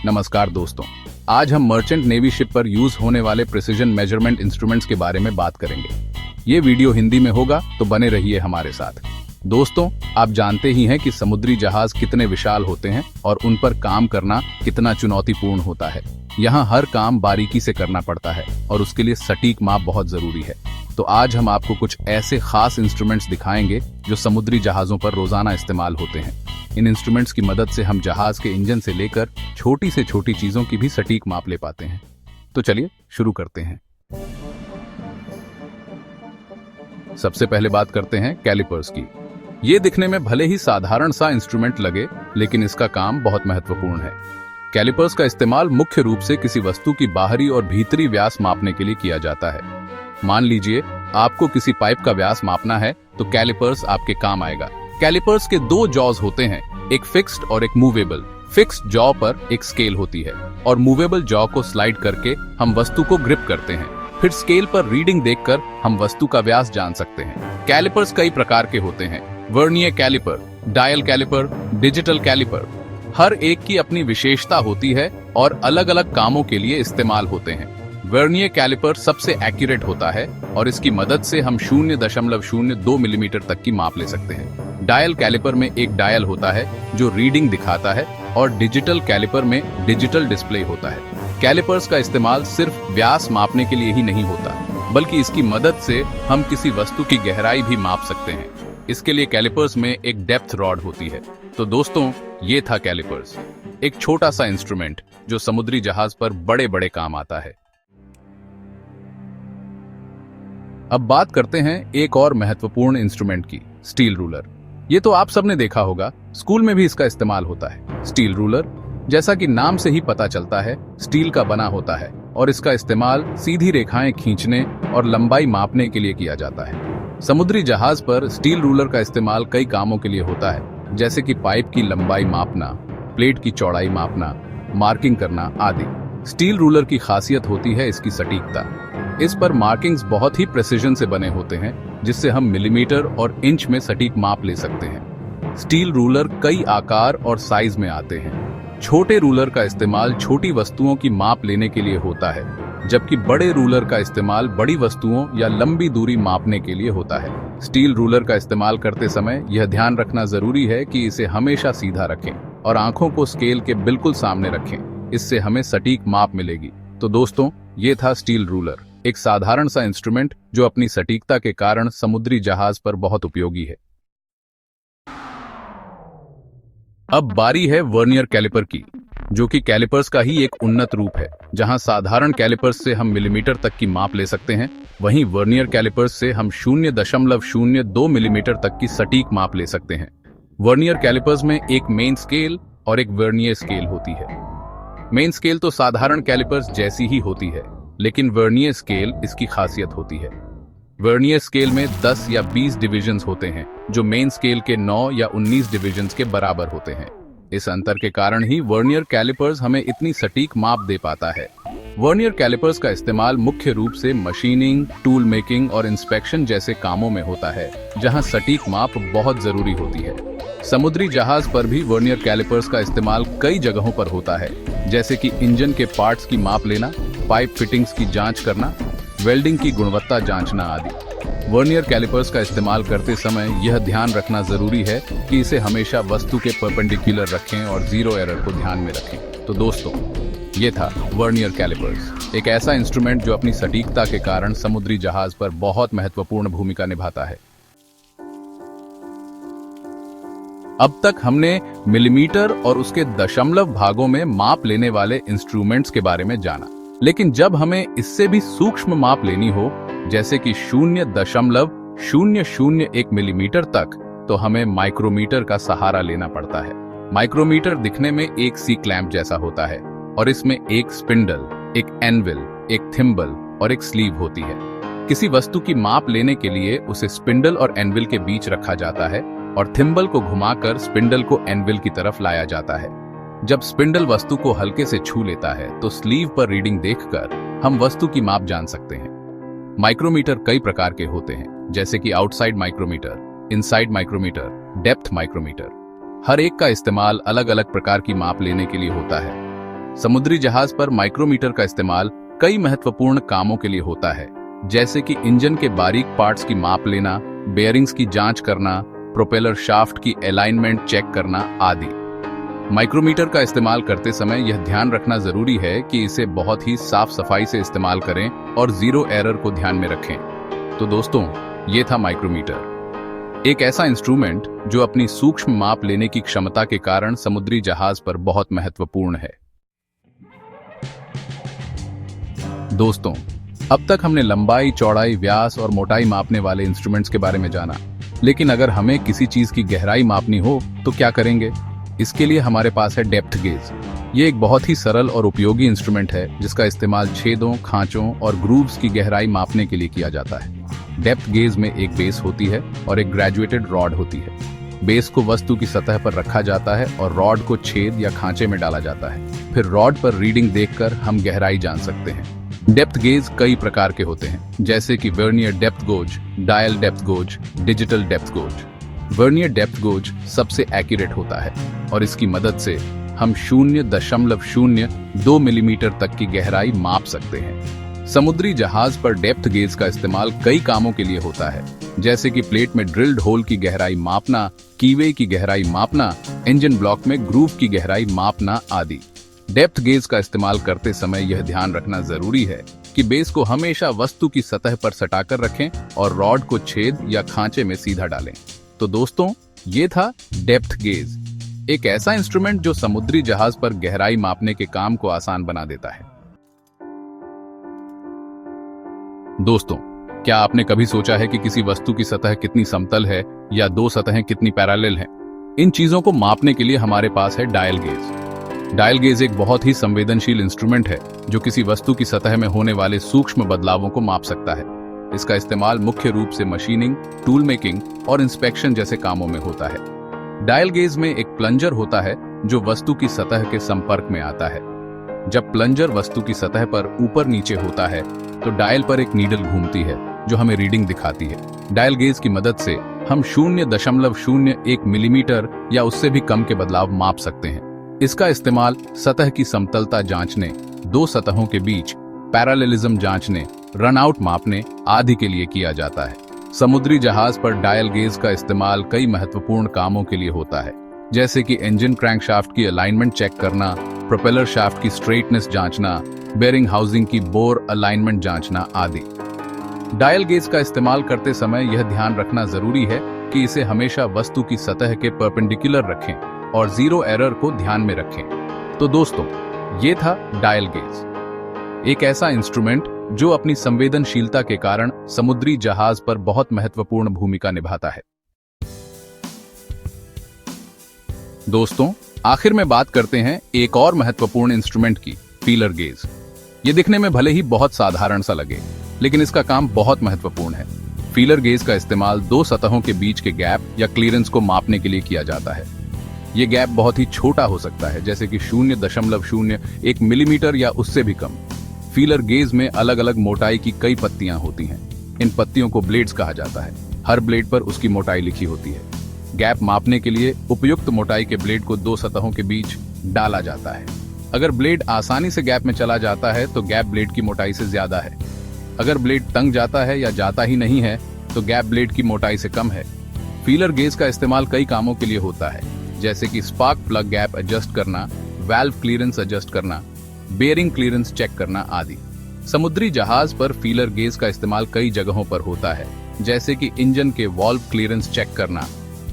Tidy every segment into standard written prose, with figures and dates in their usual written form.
नमस्कार दोस्तों, आज हम मर्चेंट नेवी शिप पर यूज होने वाले प्रिसीजन मेजरमेंट इंस्ट्रूमेंट्स के बारे में बात करेंगे। ये वीडियो हिंदी में होगा तो बने रहिए हमारे साथ। दोस्तों, आप जानते ही हैं कि समुद्री जहाज कितने विशाल होते हैं और उन पर काम करना कितना चुनौतीपूर्ण होता है। यहाँ हर काम बारीकी से करना पड़ता है और उसके लिए सटीक माप बहुत जरूरी है। तो आज हम आपको कुछ ऐसे खास इंस्ट्रूमेंट्स दिखाएंगे जो समुद्री जहाजों पर रोजाना इस्तेमाल होते हैं। इन इंस्ट्रूमेंट्स की मदद से हम जहाज के इंजन से लेकर छोटी से छोटी चीजों की भी सटीक माप ले पाते हैं। तो चलिए शुरू करते हैं। सबसे पहले बात करते हैं कैलिपर्स की। ये दिखने में भले ही साधारण सा इंस्ट्रूमेंट लगे, लेकिन इसका काम बहुत महत्वपूर्ण है। कैलिपर्स का इस्तेमाल मुख्य रूप से किसी वस्तु की बाहरी और भीतरी व्यास मापने के लिए किया जाता है। मान लीजिए आपको किसी पाइप का व्यास मापना है तो कैलिपर्स आपके काम आएगा। कैलिपर्स के दो जॉज होते हैं, एक फिक्स्ड और एक मूवेबल। फिक्स्ड जॉ पर एक स्केल होती है और मूवेबल जॉ को स्लाइड करके हम वस्तु को ग्रिप करते हैं। फिर स्केल पर रीडिंग देखकर हम वस्तु का व्यास जान सकते हैं। कैलिपर्स कई प्रकार के होते हैं, vernier calliper, dial calliper, digital calliper. हर एक की अपनी विशेषता होती है और अलग अलग कामों के लिए इस्तेमाल होते हैं। वर्नियर कैलिपर सबसे एक्यूरेट होता है और इसकी मदद से हम 0.02 मिलीमीटर तक की माप ले सकते हैं। डायल कैलिपर में एक डायल होता है जो रीडिंग दिखाता है और डिजिटल कैलिपर में डिजिटल डिस्प्ले होता है। कैलिपर्स का इस्तेमाल सिर्फ व्यास मापने के लिए ही नहीं होता, बल्कि इसकी मदद से हम किसी वस्तु की गहराई भी माप सकते हैं। इसके लिए कैलिपर्स में एक डेप्थ रॉड होती है। तो दोस्तों, ये था कैलिपर्स, एक छोटा सा इंस्ट्रूमेंट जो समुद्री जहाज पर बड़े बड़े काम आता है। अब बात करते हैं एक और महत्वपूर्ण इंस्ट्रूमेंट की, स्टील रूलर। ये तो आप सबने देखा होगा, स्कूल में भी इसका इस्तेमाल होता है। स्टील रूलर, जैसा कि नाम से ही पता चलता है, स्टील का बना होता है और इसका इस्तेमाल सीधी रेखाएं खींचने और लंबाई मापने के लिए किया जाता है। समुद्री जहाज पर स्टील रूलर का इस्तेमाल कई कामों के लिए होता है, जैसे कि पाइप की लंबाई मापना, प्लेट की चौड़ाई मापना, मार्किंग करना आदि। स्टील रूलर की खासियत होती है इसकी सटीकता। इस पर मार्किंग्स बहुत ही प्रेसिजन से बने होते हैं, जिससे हम मिलीमीटर और इंच में सटीक माप ले सकते हैं। स्टील रूलर कई आकार और साइज में आते हैं। छोटे रूलर का इस्तेमाल छोटी वस्तुओं की माप लेने के लिए होता है, जबकि बड़े रूलर का इस्तेमाल बड़ी वस्तुओं या लंबी दूरी मापने के लिए होता है। स्टील रूलर का इस्तेमाल करते समय यह ध्यान रखना जरूरी है कि इसे हमेशा सीधा रखें और आंखों को स्केल के बिल्कुल सामने रखें। इससे हमें सटीक माप मिलेगी। तो दोस्तों, ये था स्टील रूलर, एक साधारण सा इंस्ट्रूमेंट जो अपनी सटीकता के कारण समुद्री जहाज पर बहुत उपयोगी है। अब बारी है वर्नियर कैलिपर की, जो कि कैलिपर्स का ही एक उन्नत रूप है। जहां साधारण कैलिपर्स से हम मिलीमीटर तक की माप ले सकते हैं, वहीं वर्नियर कैलिपर्स से हम 0.02 मिलीमीटर तक की सटीक माप ले सकते हैं। वर्नियर कैलिपर्स में एक मेन स्केल और एक वर्नियर स्केल होती है। मेन स्केल तो साधारण कैलिपर्स जैसी ही होती है, लेकिन वर्नियर स्केल इसकी खासियत होती है। वर्नियर स्केल में 10 या 20 डिविजन्स होते हैं, जो मेन स्केल के 9 या 19 डिविजन्स के बराबर होते हैं। इस अंतर के कारण ही वर्नियर कैलिपर्स हमें इतनी सटीक माप दे पाता है। वर्नियर कैलिपर्स का इस्तेमाल मुख्य रूप से मशीनिंग, टूल मेकिंग और इंस्पेक्शन जैसे कामों में होता है, जहां सटीक माप बहुत जरूरी होती है। समुद्री जहाज पर भी वर्नियर कैलिपर्स का इस्तेमाल कई जगहों पर होता है, जैसे कि इंजन के पार्ट्स की माप लेना, पाइप फिटिंग्स की जांच करना, वेल्डिंग की गुणवत्ता जांचना आदि। वर्नियर कैलिपर्स का इस्तेमाल करते समय यह ध्यान रखना जरूरी है कि इसे हमेशा वस्तु के परपेंडिकुलर रखें और जीरो एरर को ध्यान में रखें। तो दोस्तों, ये था वर्नियर कैलिपर्स, एक ऐसा इंस्ट्रूमेंट जो अपनी सटीकता के कारण समुद्री जहाज पर बहुत महत्वपूर्ण भूमिका निभाता है। अब तक हमने मिलीमीटर और उसके दशमलव भागों में माप लेने वाले इंस्ट्रूमेंट्स के बारे में जाना, लेकिन जब हमें इससे भी सूक्ष्म माप लेनी हो, जैसे कि 0.001 मिलीमीटर तक, तो हमें माइक्रोमीटर का सहारा लेना पड़ता है। माइक्रोमीटर दिखने में एक सी क्लैंप जैसा होता है और इसमें एक स्पिंडल, एक एनविल, एक थिम्बल और एक स्लीव होती है। किसी वस्तु की माप लेने के लिए उसे स्पिंडल और एनविल के बीच रखा जाता है और थिम्बल को घुमाकर स्पिंडल को एनविल की तरफ लाया जाता है। जब स्पिंडल वस्तु को हल्के से छू लेता है तो स्लीव पर रीडिंग देखकर हम वस्तु की माप जान सकते हैं। माइक्रोमीटर कई प्रकार के होते हैं, जैसे कि outside micrometer, inside micrometer, depth micrometer. हर एक का इस्तेमाल अलग अलग प्रकार की माप लेने के लिए होता है। समुद्री जहाज पर माइक्रोमीटर का इस्तेमाल कई महत्वपूर्ण कामों के लिए होता है, जैसे कि इंजन के बारीक पार्ट्स की माप लेना, बेयरिंग्स की जांच करना, प्रोपेलर शाफ्ट की अलाइनमेंट चेक करना आदि। माइक्रोमीटर का इस्तेमाल करते समय यह ध्यान रखना जरूरी है कि इसे बहुत ही साफ सफाई से इस्तेमाल करें और जीरो एरर को ध्यान में रखें। तो दोस्तों, ये था माइक्रोमीटर, एक ऐसा इंस्ट्रूमेंट जो अपनी सूक्ष्म माप लेने की क्षमता के कारण समुद्री जहाज पर बहुत महत्वपूर्ण है। दोस्तों, अब तक हमने लंबाई, चौड़ाई, व्यास और मोटाई मापने वाले इंस्ट्रूमेंट्स के बारे में जाना, लेकिन अगर हमें किसी चीज की गहराई मापनी हो तो क्या करेंगे? इसके लिए हमारे पास है डेप्थ गेज। ये एक बहुत ही सरल और उपयोगी इंस्ट्रूमेंट है जिसका इस्तेमाल छेदों, खांचों और ग्रूव्स की गहराई मापने के लिए किया जाता है। डेप्थ गेज में एक बेस होती है और एक ग्रेजुएटेड रॉड होती है। बेस को वस्तु की सतह पर रखा जाता है और रॉड को छेद या खांचे में डाला जाता है। फिर रॉड पर रीडिंग देखकर हम गहराई जान सकते हैं। डेप्थ गेज कई प्रकार के होते हैं, जैसे कि vernier depth goes, dial depth goes, digital depth goes. Vernier depth goes सबसे एक्यूरेट होता है और इसकी मदद से हम 0.02 मिलीमीटर तक की गहराई माप सकते हैं। समुद्री जहाज पर डेप्थ गेज का इस्तेमाल कई कामों के लिए होता है, जैसे कि प्लेट में ड्रिल्ड होल की गहराई मापना, कीवे की गहराई मापना, इंजन ब्लॉक में ग्रूव की गहराई मापना आदि। डेप्थ गेज का इस्तेमाल करते समय यह ध्यान रखना जरूरी है कि बेस को हमेशा वस्तु की सतह पर सटाकर रखें और रॉड को छेद या खांचे में सीधा डालें। तो दोस्तों, ये था डेप्थ गेज, एक ऐसा इंस्ट्रूमेंट जो समुद्री जहाज पर गहराई मापने के काम को आसान बना देता है। दोस्तों, क्या आपने कभी सोचा है कि किसी वस्तु की सतह कितनी समतल है या दो सतहें कितनी पैरेलल हैं? इन चीजों को मापने के लिए हमारे पास है डायल गेज। डायल गेज एक बहुत ही संवेदनशील इंस्ट्रूमेंट है जो किसी वस्तु की सतह में होने वाले सूक्ष्म बदलावों को माप सकता है। इसका इस्तेमाल मुख्य रूप से मशीनिंग, टूल मेकिंग और इंस्पेक्शन जैसे कामों में होता है। डायल गेज में एक प्लंजर होता है जो वस्तु की सतह के संपर्क में आता है। जब प्लंजर वस्तु की सतह पर ऊपर नीचे होता है तो डायल पर एक नीडल घूमती है जो हमें रीडिंग दिखाती है। डायल गेज की मदद से हम 0.01 मिलीमीटर या उससे भी कम के बदलाव माप सकते हैं। इसका इस्तेमाल सतह की समतलता जांचने, दो सतहों के बीच पैरेललिज्म जांचने, रनआउट मापने आदि के लिए किया जाता है। समुद्री जहाज पर डायल गेज का इस्तेमाल कई महत्वपूर्ण कामों के लिए होता है, जैसे कि इंजन क्रैंकशाफ्ट की अलाइनमेंट चेक करना, प्रोपेलर शाफ्ट की स्ट्रेटनेस जांचना, बेयरिंग हाउसिंग की बोर अलाइनमेंट जांचना आदि। डायल गेज का इस्तेमाल करते समय यह ध्यान रखना जरूरी है कि इसे हमेशा वस्तु की सतह के परपेंडिकुलर रखें और जीरो एरर को ध्यान में रखें। तो दोस्तों, ये था डायल गेज, एक ऐसा इंस्ट्रूमेंट जो अपनी संवेदनशीलता के कारण समुद्री जहाज पर बहुत महत्वपूर्ण भूमिका निभाता है। दोस्तों, आखिर में बात करते हैं एक और महत्वपूर्ण इंस्ट्रूमेंट की, फीलर गेज। ये दिखने में भले ही बहुत साधारण सा लगे, लेकिन इसका काम बहुत महत्वपूर्ण है। फीलर गेज का इस्तेमाल दो सतहों के बीच के गैप या क्लीयरेंस को मापने के लिए किया जाता है। ये गैप बहुत ही छोटा हो सकता है, जैसे कि 0.01 मिलीमीटर या उससे भी कम। फीलर गेज में अलग अलग मोटाई की कई पत्तियां होती हैं। इन पत्तियों को ब्लेड्स कहा जाता है। हर ब्लेड पर उसकी मोटाई लिखी होती है। गैप मापने के लिए उपयुक्त मोटाई के ब्लेड को दो सतहों के बीच डाला जाता है। अगर ब्लेड आसानी से गैप में चला जाता है तो गैप ब्लेड की मोटाई से ज्यादा है। अगर ब्लेड तंग जाता है या जाता ही नहीं है तो गैप ब्लेड की मोटाई से कम है। फीलर गेज का इस्तेमाल कई कामों के लिए होता है, जैसे कि स्पार्क प्लग गैप एडजस्ट करना, वाल्व क्लीयरेंस एडजस्ट करना, बेयरिंग क्लीयरेंस चेक करना आदि। समुद्री जहाज पर फीलर गेज का इस्तेमाल कई जगहों पर होता है, जैसे कि इंजन के वाल्व क्लीयरेंस चेक करना,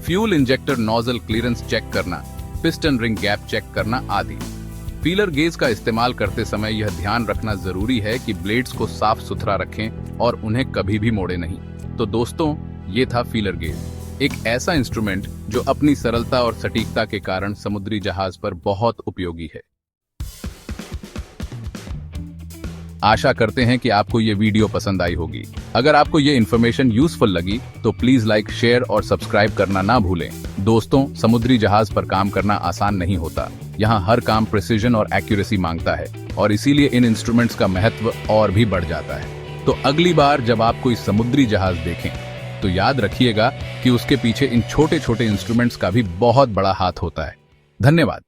fuel injector nozzle clearance check करना, पिस्टन रिंग गैप चेक करना आदि। फीलर गेज का इस्तेमाल करते समय यह ध्यान रखना जरूरी है कि ब्लेड्स को साफ सुथरा रखें और उन्हें कभी भी मोड़े नहीं। तो दोस्तों, ये था फीलर गेज, एक ऐसा इंस्ट्रूमेंट जो अपनी सरलता और सटीकता के कारण समुद्री जहाज पर बहुत उपयोगी है। आशा करते हैं कि आपको ये वीडियो पसंद आई होगी। अगर आपको ये इन्फॉर्मेशन यूजफुल लगी तो प्लीज लाइक, शेयर और सब्सक्राइब करना ना भूलें। दोस्तों, समुद्री जहाज पर काम करना आसान नहीं होता। यहाँ हर काम प्रिसीजन और एक्यूरेसी मांगता है और इसीलिए इन इंस्ट्रूमेंट्स का महत्व और भी बढ़ जाता है। तो अगली बार जब आप कोई समुद्री जहाज देखें तो याद रखिएगा कि उसके पीछे इन छोटे छोटे इंस्ट्रूमेंट्स का भी बहुत बड़ा हाथ होता है। धन्यवाद।